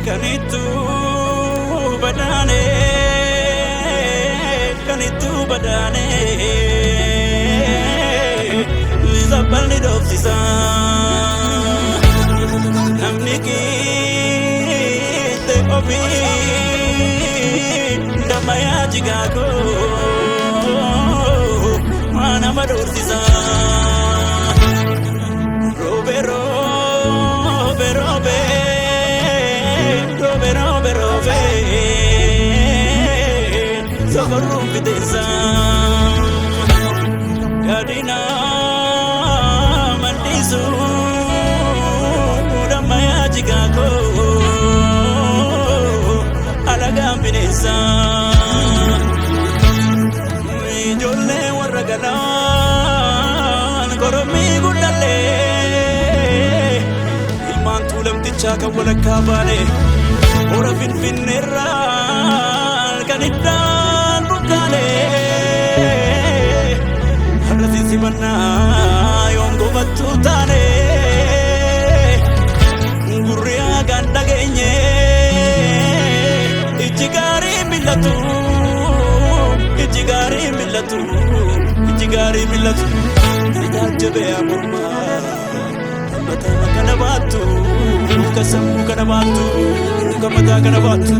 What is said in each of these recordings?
Kanitu badane, kanitu badane, zabani dofisa, namni kite obi, damaya jigago, mana madofisa, robe robe robe. Socorro fidesa Kadina mandisu Damaya jigako Alagam fidesa Jolle waragalan Koromi gudale Ilman tulam tichaka wala kabale Ora fin nerral Kanidan bukale Harra sisi banna Yongo batutane Gurriya ganda genye Ijigari millatu Ijigari millatu Ijigari millatu Ijajabe amurma Matana kanabatu Kasamu kanabatu Kamata kanabatu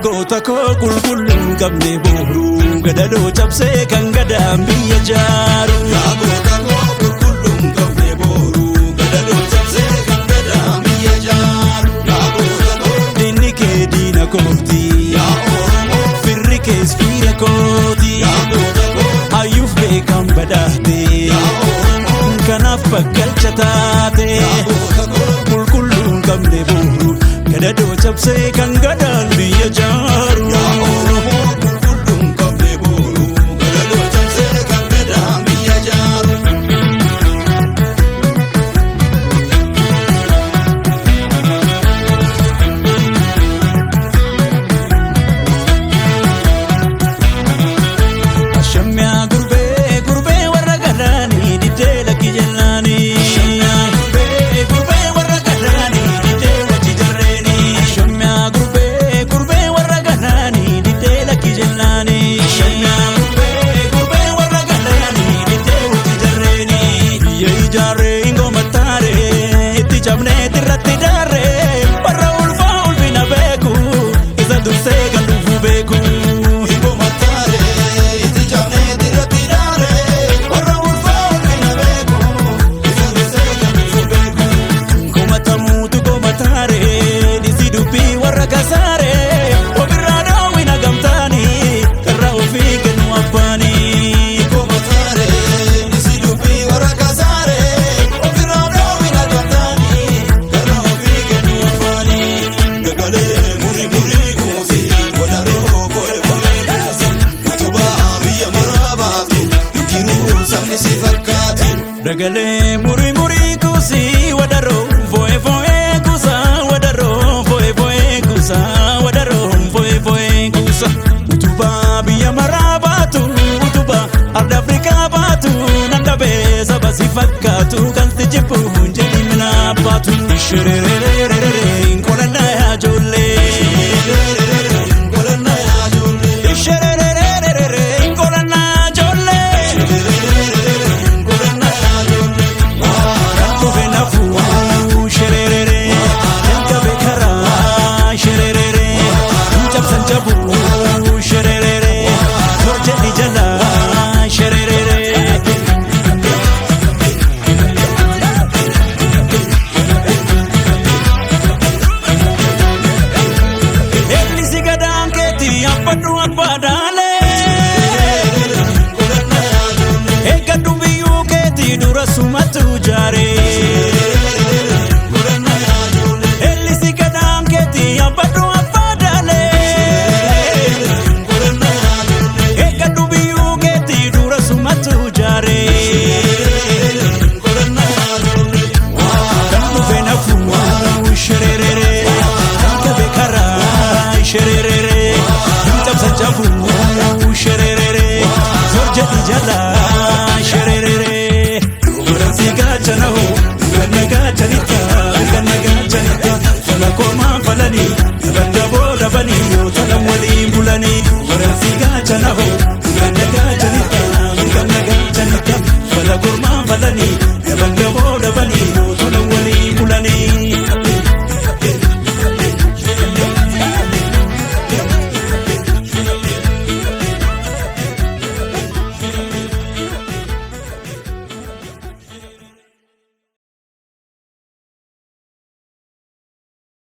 Goota koo qulqulluun qabne booruu gadadoo cabsee kan gadaan biyya jaaru. Goota koo qulqulluun qabne booruu gadadoo cabsee kan gadaan biyya jaaru. Goota koo diinni kee diina kooti. Firri kees fiira kooti. Goota koo hayyuuf beekan badhaate. Kanaaf bakkalcha taate. Goota koo qulqulluun qabne booruu gadadoo cabsee kan gadaan biyya jaaru. Qulqulluun qabne booruu gadadoo cabsee kan gadaan biyya jaaru. Ashamyaa gurbee gurbee warra galaanii diddee lakki jennaanii. Dagalee muri muri kusi wadaro voe voe kusa wadaro voe voe kusa wadaro voe voe kusa utuba biya marabatu utuba arda Afrika batu nandabe sabasi fakatu kan tijipu jeli mina batu sherererere kolana ya jolle kolana ya jolle sherererere kolana jolle Sumatu jare